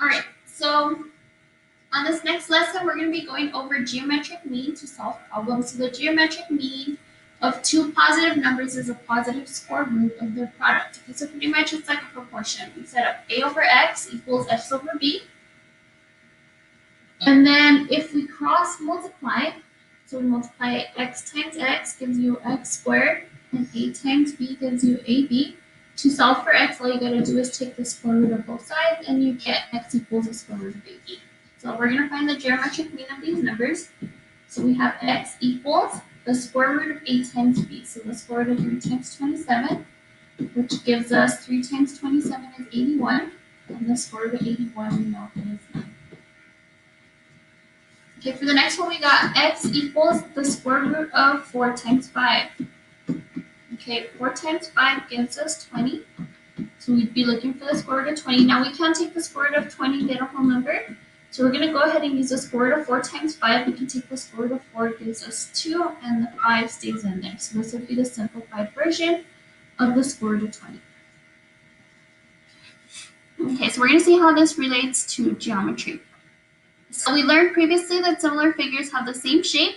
All right, so on this next lesson, we're going to be going over geometric mean to solve problems. So the geometric mean of two positive numbers is a positive square root of their product. Okay, so pretty much it's like a proportion. We set up a over x equals x over b. And then if we cross multiply, so we multiply x times x gives you x squared, and a times b gives you ab. To solve for x, all you gotta do is take the square root of both sides, and you get x equals the square root of ab. So we're gonna find the geometric mean of these numbers. So we have x equals the square root of a times b. So the square root of 3 times 27, which gives us 3 times 27 is 81, and the square root of 81 we know is 9. Okay, for the next one, we got x equals the square root of 4 times 5. Okay, 4 times 5 gives us 20. So we'd be looking for the square root of 20. Now we can't take the square root of 20 and get a whole number. So we're going to go ahead and use the square root of 4 times 5. We can take the square root of 4, gives us 2, and the 5 stays in there. So this would be the simplified version of the square root of 20. Okay, so we're going to see how this relates to geometry. So we learned previously that similar figures have the same shape,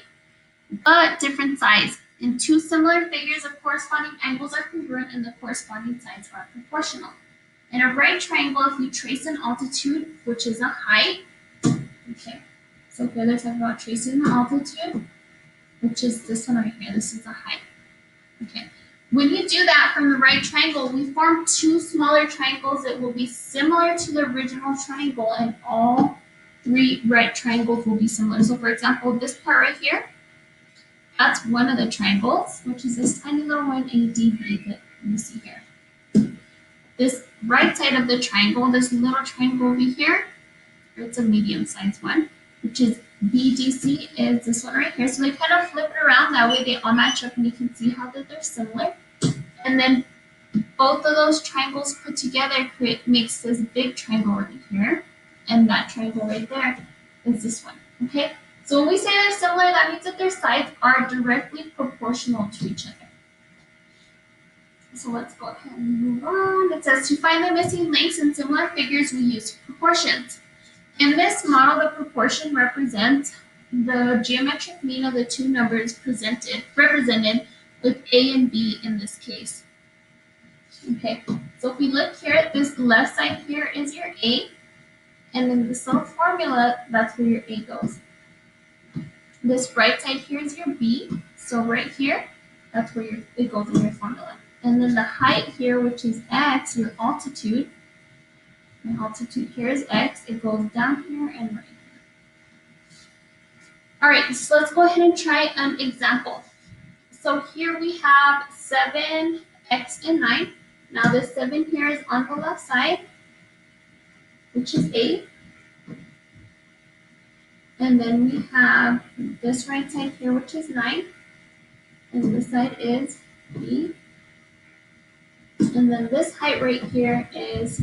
but different size. In two similar figures, the corresponding angles are congruent and the corresponding sides are proportional. In a right triangle, if we trace an altitude, which is a height, okay, so here they're talking about tracing the altitude, which is this one right here, this is a height, okay. When you do that from the right triangle, we form two smaller triangles that will be similar to the original triangle, and all 3 right triangles will be similar. So for example, this part right here, that's one of the triangles, which is this tiny little one, ADB, that you see here. This right side of the triangle, this little triangle over here, it's a medium-sized one, which is BDC, is this one right here. So they kind of flip it around, that way they all match up and you can see how they're similar. And then both of those triangles put together makes this big triangle right here. And that triangle right there is this one, okay? So when we say they're similar, that means that their sides are directly proportional to each other. So let's go ahead and move on. It says to find the missing links in similar figures, we use proportions. In this model, the proportion represents the geometric mean of the two numbers represented with a and b in this case. Okay, so if we look here, this left side here is your a, and then this little formula, that's where your a goes. This right side here is your b, so right here, that's where it goes in your formula. And then the height here, which is x, your altitude here is x, it goes down here and right here. All right, so let's go ahead and try an example. So here we have 7, x, and 9. Now this 7 here is on the left side, which is a. And then we have this right side here, which is 9. And this side is b. And then this height right here is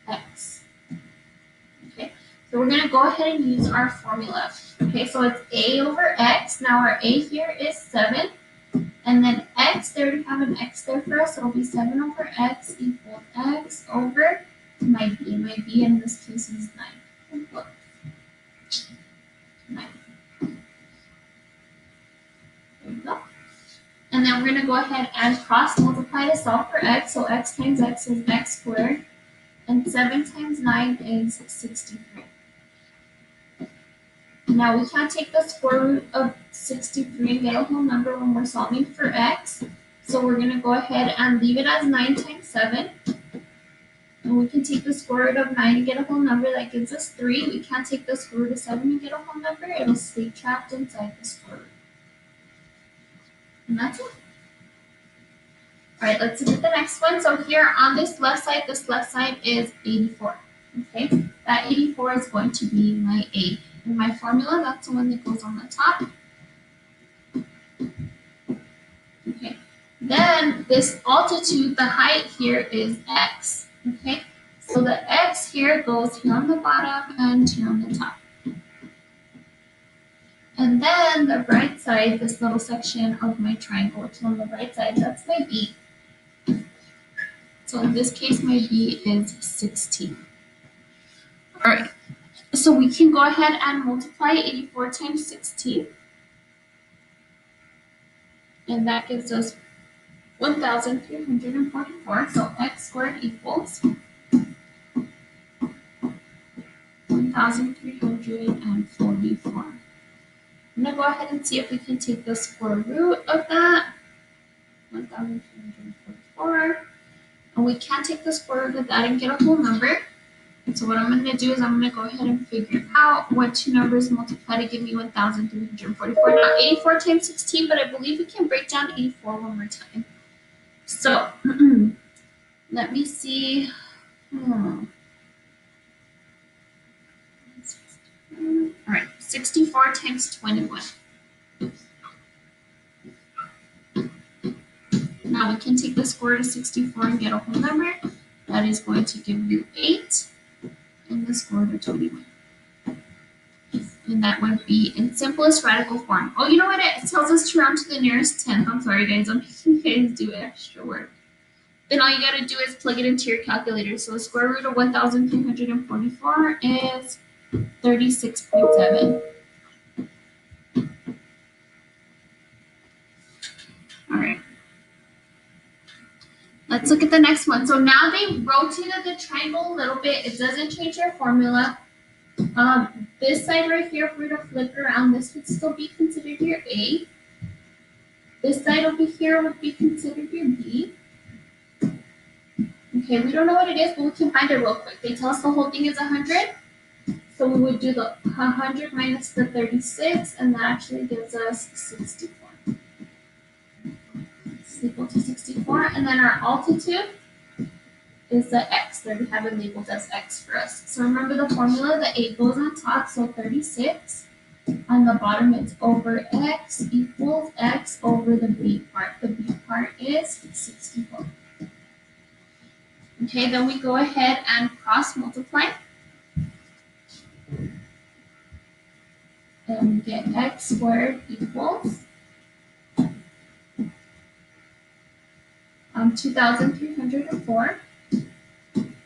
x. Okay, so we're going to go ahead and use our formula. Okay, so it's a over x. Now our a here is 7. And then x, they already have an x there for us, so it'll be 7 over x equals x over my b. My b in this case is 9. Look. 9. There you go. And then we're going to go ahead and cross multiply to solve for x. So x times x is x squared. And 7 times 9 is 63. Now we can't take the square root of 63 and get a whole number when we're solving for x. So we're going to go ahead and leave it as 9 times 7. And we can take the square root of 9 and get a whole number. That gives us 3. We can't take the square root of 7 and get a whole number. It'll stay trapped inside the square root. And that's it. All right, let's look at the next one. So here on this left side is 84. Okay, that 84 is going to be my a. In my formula, that's the one that goes on the top. Okay, then this altitude, the height here is x. Okay, so the x here goes here on the bottom and here on the top. And then the right side, this little section of my triangle, which is on the right side, that's my b. So in this case, my b is 16. All right, so we can go ahead and multiply 84 times 16. And that gives us 1,344. So x squared equals 1,344. I'm going to go ahead and see if we can take the square root of that. 1,344. And we can take the square root of that and get a whole number. And so what I'm going to do is I'm going to go ahead and figure out what two numbers multiply to give me 1,344. Now 84 times 16, but I believe we can break down 84 one more time. So let me see. All right, 64 times 21. Now we can take the square root of 64 and get a whole number. That is going to give you 8 and the square root of 21. And that would be in simplest radical form. Oh, you know what? It tells us to round to the nearest 10th. I'm sorry, guys. I'm making you guys do extra work. Then all you got to do is plug it into your calculator. So the square root of 1,344 is 36.7. All right. Let's look at the next one. So now they rotated the triangle a little bit. It doesn't change our formula. This side right here, if we were to flip it around, this would still be considered your A. This side over here would be considered your B. Okay, we don't know what it is, but we can find it real quick. They tell us the whole thing is 100. So we would do the 100 minus the 36, and that actually gives us 64. It's equal to 64. And then our altitude is the x. There we have it labeled as x for us. So remember the formula, the 8 goes on top, so 36. On the bottom, it's over x equals x over the b part. The b part is 64. Okay, then we go ahead and cross multiply. And we get x squared equals 2,304.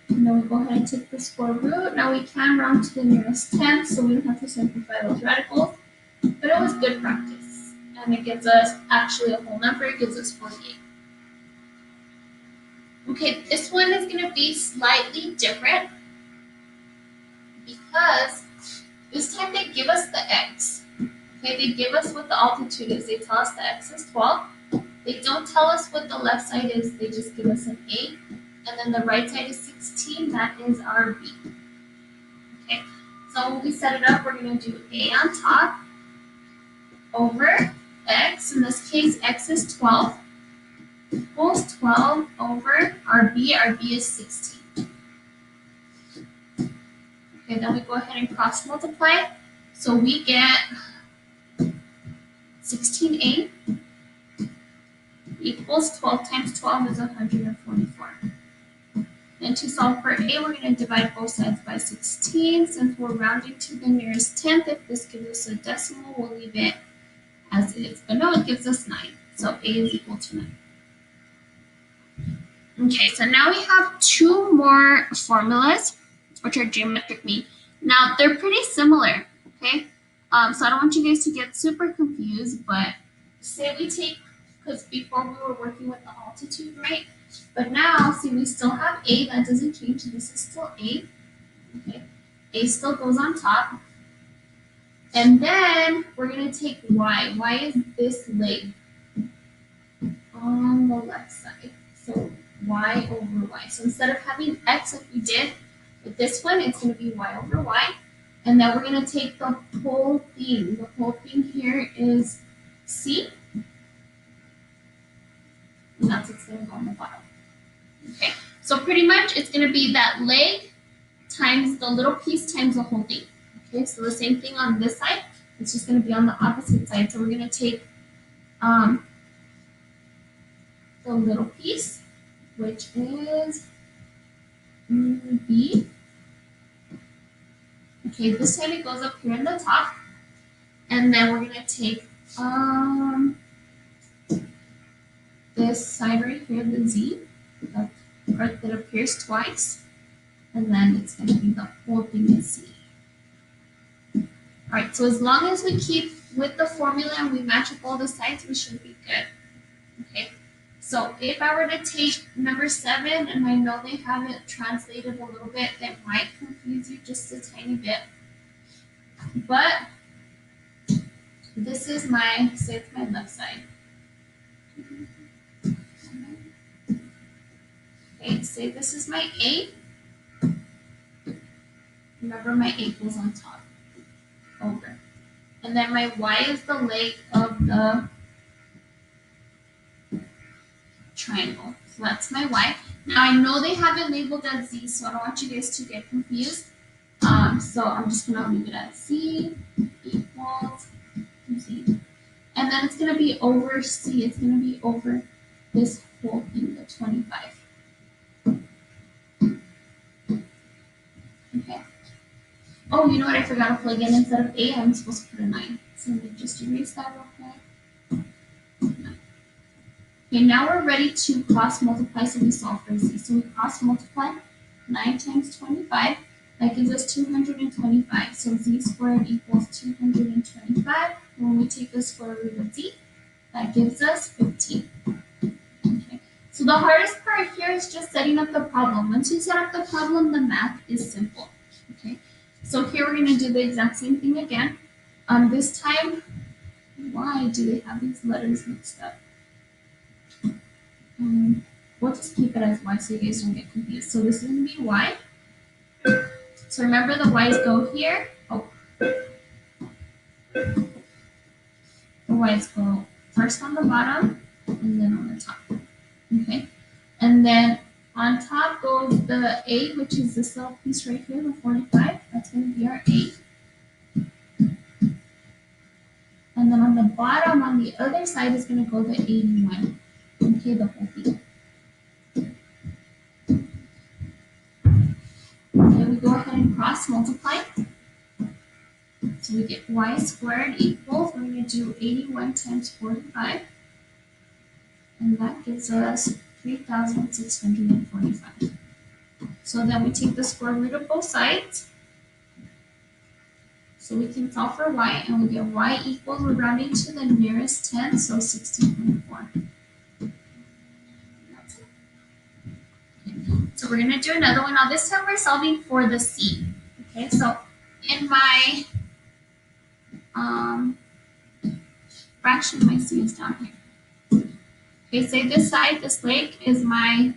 And then we go ahead and take the square root. Now we can round to the nearest 10th, so we don't have to simplify those radicals. But it was good practice. And it gives us actually a whole number. It gives us 48. Okay, this one is going to be slightly different because this time they give us the x. Okay, they give us what the altitude is. They tell us the x is 12. They don't tell us what the left side is. They just give us an A. And then the right side is 16. That is our B. Okay, so when we set it up, we're going to do A on top over x. In this case, x is 12 equals 12 over our B. Our B is 16. Okay, then we go ahead and cross multiply. So we get 16A equals 12 times 12 is 144. And to solve for A, we're going to divide both sides by 16. Since we're rounding to the nearest 10th, if this gives us a decimal, we'll leave it as it is. But no, it gives us 9. So A is equal to 9. Okay, so now we have two more formulas, which are geometric mean. Now, they're pretty similar, okay? So I don't want you guys to get super confused, but say we take, because before we were working with the altitude, right? But now, see, we still have A. That doesn't change. This is still A. Okay. A still goes on top. And then we're going to take Y. Y is this leg on the left side. So Y over Y. So instead of having X like we did with this one, it's going to be Y over Y. And then we're going to take the whole thing. The whole thing here is C. And that's what's going to go on the bottom. Okay, so pretty much it's going to be that leg times the little piece times the whole thing. Okay, so the same thing on this side. It's just going to be on the opposite side. So we're going to take the little piece, which is B. Okay, this time it goes up here in the top. And then we're going to take this side right here, the Z, that appears twice. and then it's going to be the whole thing is C. All right, so as long as we keep with the formula and we match up all the sides, we should be good. Okay, so if I were to take number 7 and I know they have it translated a little bit, that might confuse you just a tiny bit. But this is my, say it's my left side. Okay, say this is my A. Remember my A goes on top, over. And then my Y is the leg of the triangle. So that's my Y. Now I know they have it labeled as Z, so I don't want you guys to get confused. So I'm just gonna leave it as Z equals Z. And then it's gonna be over C, it's gonna be over this whole thing, the 25. Okay. Oh, you know what? I forgot to plug in. Instead of A, I'm supposed to put a 9. So let me just erase that real quick. Okay, now we're ready to cross multiply, so we solve for Z. So we cross multiply 9 times 25. That gives us 225. So Z squared equals 225. When we take the square root of Z, that gives us 15. Okay. So the hardest part here is just setting up the problem. Once you set up the problem, the math is simple. Okay. So here we're going to do the exact same thing again. This time, why do they have these letters mixed up? We'll just keep it as Y so you guys don't get confused. So this is going to be Y. So remember the Y's go here. Oh. The Y's go first on the bottom and then on the top. Okay. And then on top goes the 8, which is this little piece right here, the 45. That's going to be our 8. And then on the bottom, on the other side, is going to go the 81. Okay, the whole thing. Okay, we go ahead and cross multiply. So we get Y squared equals, we're going to do 81 times 45. And that gives us 3,645. So then we take the square root of both sides. So we can solve for Y, and we get Y equals, we're rounding to the nearest 10, so 16.4. That's it. Okay. So we're going to do another one. Now this time we're solving for the C. Okay, so in my fraction, my C is down here. Okay, say this side, this leg is my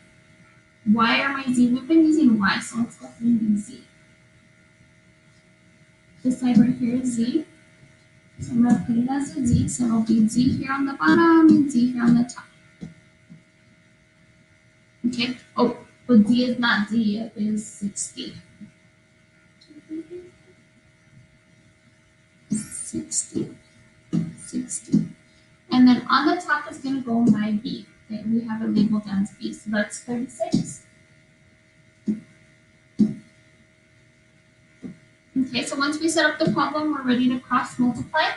Y or my Z. We've been using Y, so let's go ahead and use Z. This side right here is Z. So I'm going to put it as a Z. So it'll be Z here on the bottom and Z here on the top. Okay. Oh, but Z is not Z. It is 60. 60. And then on the top is going to go my B. Okay, we have it labeled as B. So that's 36. Okay, so once we set up the problem, we're ready to cross multiply.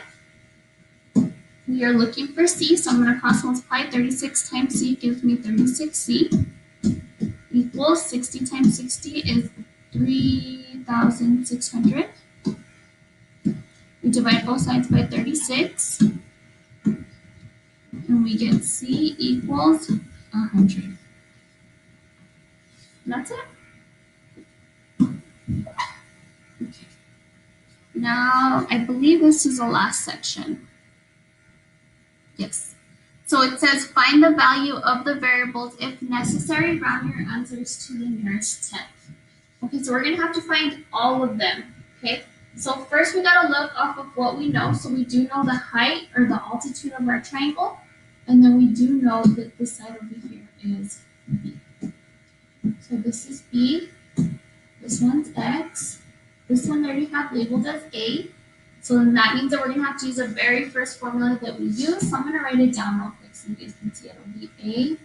We are looking for C, so I'm going to cross multiply. 36 times C gives me 36C equals 60 times 60 is 3,600. We divide both sides by 36, and we get C equals 100. And that's it. Okay. Now, I believe this is the last section. Yes. So it says find the value of the variables. If necessary, round your answers to the nearest tenth. Okay, so we're going to have to find all of them. Okay, so first we got to look off of what we know. So we do know the height or the altitude of our triangle. And then we do know that this side over here is B. So this is B. This one's X. This one I already have labeled as A. So then that means that we're going to have to use the very first formula that we use. So I'm going to write it down real quick so you guys can see it. It'll be A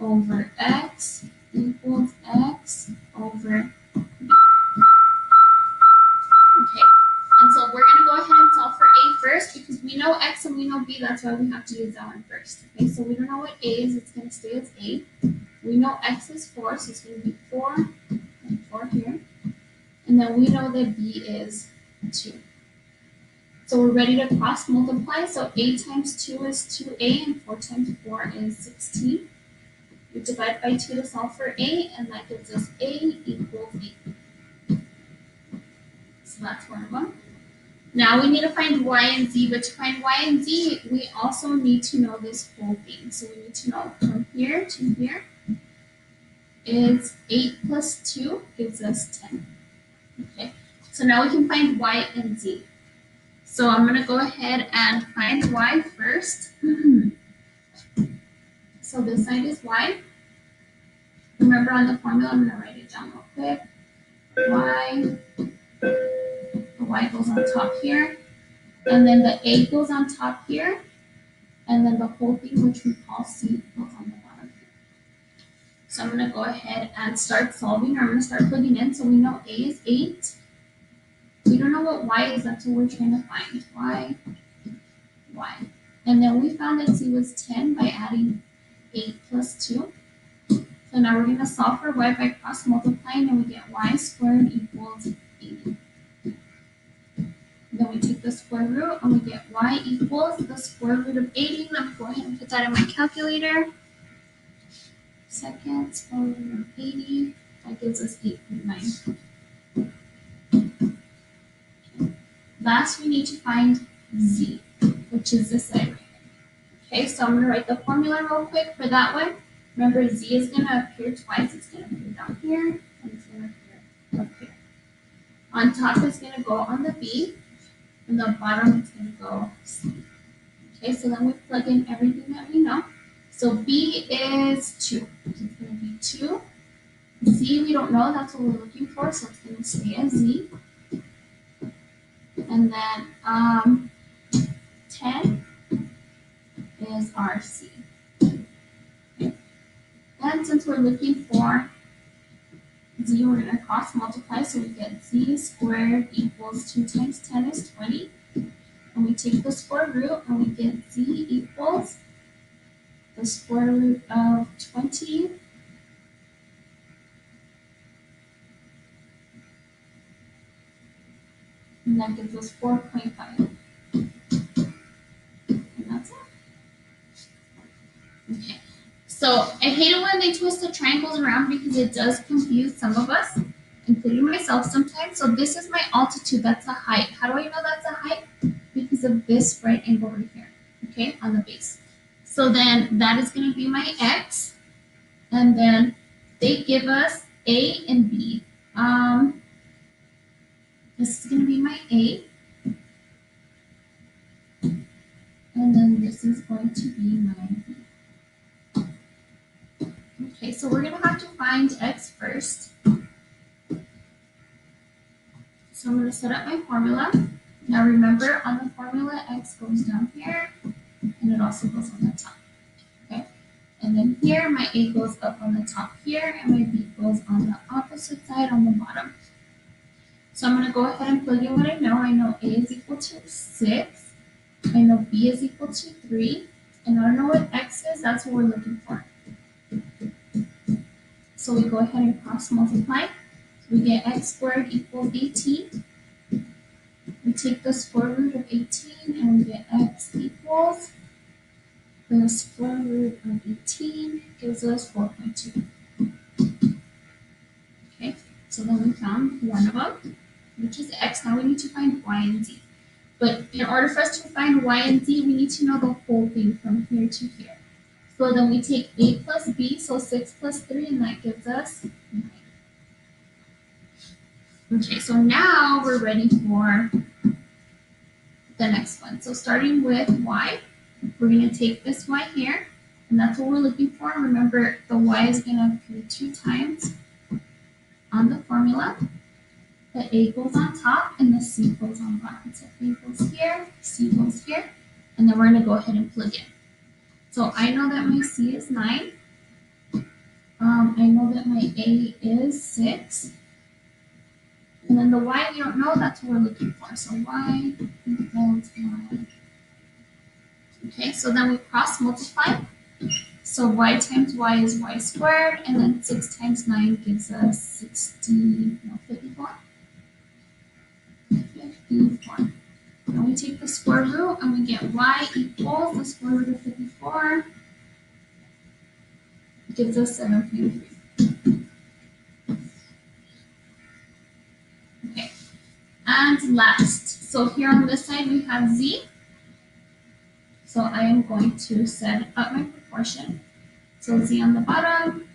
over X equals X over B. Okay, and so we're going to go ahead and solve for A first because we know X and we know B. That's why we have to use that one first. Okay, so we don't know what A is. It's going to stay as A. We know X is 4, so it's going to be 4 and 4 here. And then we know that b is 2. So we're ready to cross multiply. So a times 2 is 2a, and 4 times 4 is 16. We divide by 2 to solve for a, and that gives us a equals 8. So that's one of them. Now we need to find y and z, but to find y and z, we also need to know this whole thing. So we need to know from here to here is 8 plus 2 gives us 10. Okay, so now we can find y and z. So I'm going to go ahead and find y first. So this side is y. Remember on the formula, I'm going to write it down real quick. Y, the y goes on top here, and then the a goes on top here, and then the whole thing, which we call c, goes on the bottom here. So I'm going to go ahead and start solving, or I'm going to start plugging in. So we know a is 8. We don't know what y is, that's what we're trying to find. Y. And then we found that c was 10 by adding 8 plus 2. So now we're going to solve for y by cross multiplying, and we get y squared equals 80. Then we take the square root, and we get y equals the square root of 80. Let me go ahead and put that in my calculator. Second, square root of 80, that gives us 8.9. Okay. Last, we need to find z, which is this side right here. Okay, so I'm going to write the formula real quick for that one. Remember, z is going to appear twice. It's going to appear down here, and it's going to appear up here. On top, it's going to go on the b, and the bottom, it's going to go c. Okay, so then we plug in everything that we know. So b is 2. So it's going to be 2. Z, we don't know. That's what we're looking for, so it's going to stay as z. And then 10 is our c. Okay. And since we're looking for z, we're going to cross multiply, so we get z squared equals 2 times 10 is 20. And we take the square root, and we get z equals the square root of 20 and that gives us 4.5. And that's it. Okay. So I hate it when they twist the triangles around because it does confuse some of us, including myself sometimes. So this is my altitude, that's a height. How do I know that's a height? Because of this right angle right here, okay, on the base. So then that is going to be my x, and then they give us a and b. This is going to be my a, and then this is going to be my b. Okay, so we're going to have to find x first. So I'm going to set up my formula. Now remember, on the formula, x goes down here, and it also goes on the top. Okay, and then here, my a goes up on the top here, and my b goes on the opposite side on the bottom. So I'm going to go ahead and plug in what I know. I know a is equal to 6. I know b is equal to 3. And I don't know what x is. That's what we're looking for. So we go ahead and cross multiply. We get x squared equals 18. We take the square root of 18, and we get x equals the square root of 18 gives us 4.2. Okay, so then we found one of them, which is x. Now we need to find y and z. But in order for us to find y and z, we need to know the whole thing from here to here. So then we take a plus b, so 6 plus 3, and that gives us 9. Okay, so now we're ready for the next one. So starting with y, we're going to take this y here, and that's what we're looking for. Remember, the y is going to appear 2 times on the formula. The a goes on top, and the c goes on bottom. So a goes here, c goes here, and then we're going to go ahead and plug in. So I know that my c is 9. I know that my a is 6. And then the y we don't know, that's what we're looking for. So y equals 9. Okay, so then we cross multiply. So y times y is y squared, and then 6 times 9 gives us 54. 54. And we take the square root, and we get y equals the square root of 54, gives us 7.3. Okay, and last, so here on this side we have z. So I am going to set up my proportion. So z on the bottom,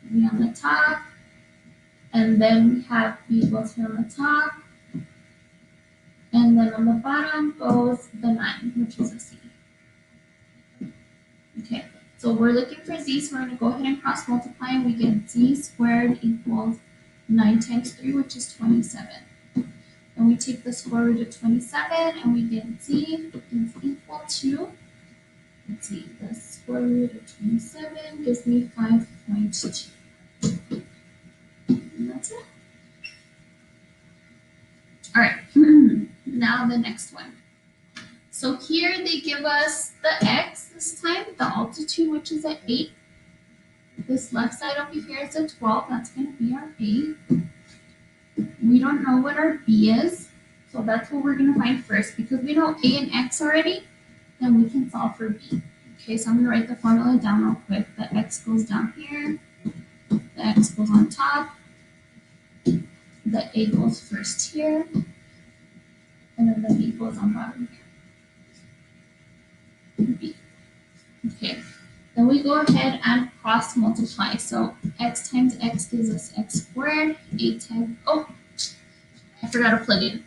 v on the top, and then we have b goes here on the top, and then on the bottom goes the 9, which is a c. Okay, so we're looking for z, so we're going to go ahead and cross multiply, and we get z squared equals 9 times 3, which is 27. And we take the square root of 27, and we get z is equal to, let's see, the square root of 27 gives me 5.2. And that's it. All right, now the next one. So here they give us the x this time, the altitude, which is at 8. This left side over here is a 12, that's going to be our a. We don't know what our b is, so that's what we're going to find first. Because we know a and x already, then we can solve for b. Okay, so I'm going to write the formula down real quick. The x goes down here, the x goes on top, the a goes first here, and then the b goes on bottom here. B. Okay, then we go ahead and cross multiply. So x times x gives us x squared, 8 times, oh, I forgot to plug in.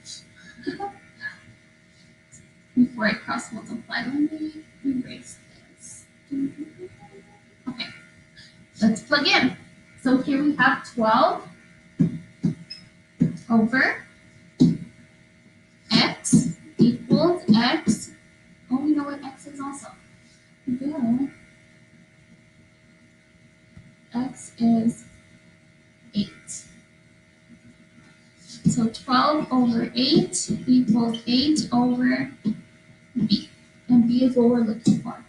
Before I cross multiply, let me erase this. Okay, let's plug in. So here we have 12 over x equals x. Oh, we know what x is also. Good. X is 8. So 12 over 8 equals 8 over b. And b is what we're looking for.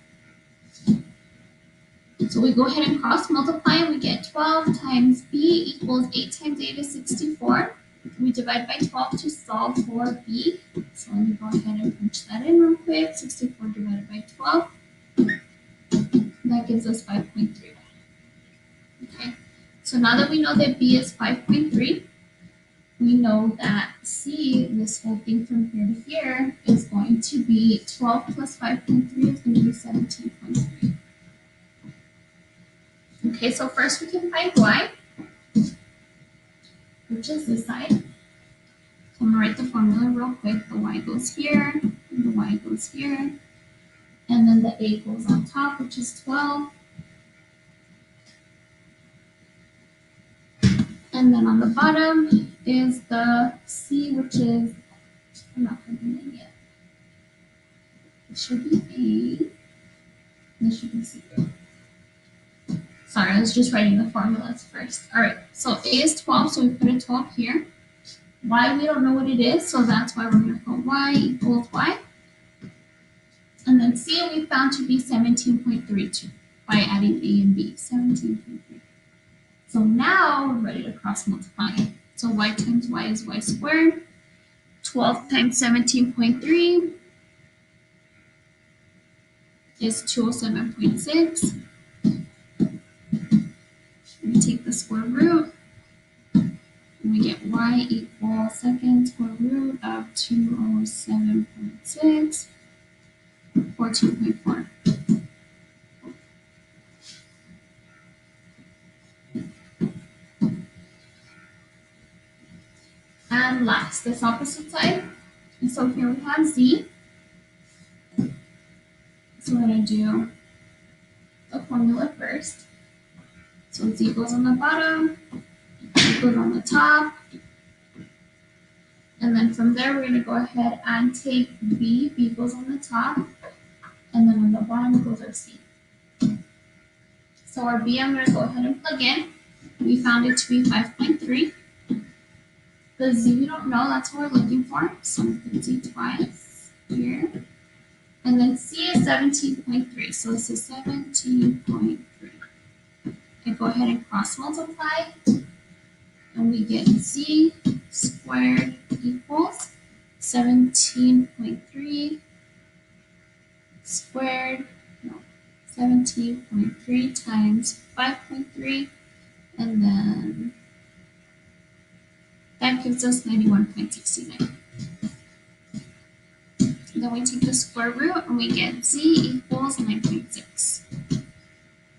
So we go ahead and cross multiply, and we get 12 times b equals 8 times 8 is 64. We divide by 12 to solve for b. So let me go ahead and punch that in real quick. 64 divided by 12. That gives us 5.3. Okay. So now that we know that b is 5.3, we know that c, this whole thing from here to here, is going to be 12 plus 5.3 is going to be 17.3. Okay, so first we can find y, which is this side. So I'm going to write the formula real quick. The y goes here, and the y goes here, and then the a goes on top, which is 12. And then on the bottom is the c, which is, I'm not putting it in yet. It should be a, this should be c. Sorry, I was just writing the formulas first. All right, so a is 12, so we put a 12 here. Y, we don't know what it is, so that's why we're going to put y equals y. And then c we found to be 17.32 by adding a and b, 17.3. So now we're ready to cross multiply. So y times y is y squared. 12 times 17.3 is 207.6. We take the square root, and we get y equals second square root of 207.6, 14.4. And last, this opposite side. And so here we have z. So we're going to do the formula first. So z goes on the bottom, z goes on the top. And then from there, we're going to go ahead and take b. B goes on the top. And then on the bottom goes our c. So our b, I'm going to go ahead and plug in. We found it to be 5.3. The z we don't know, that's what we're looking for. So I'm going to put z twice here. And then C is 17.3. So this is 17.3. I go ahead and cross multiply, and we get Z squared equals 17.3 squared, no, 17.3 times 5.3, and then that gives us 91.69. Then we take the square root and we get Z equals 9.6.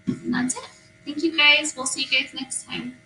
And that's it. Thank you guys. We'll see you guys next time.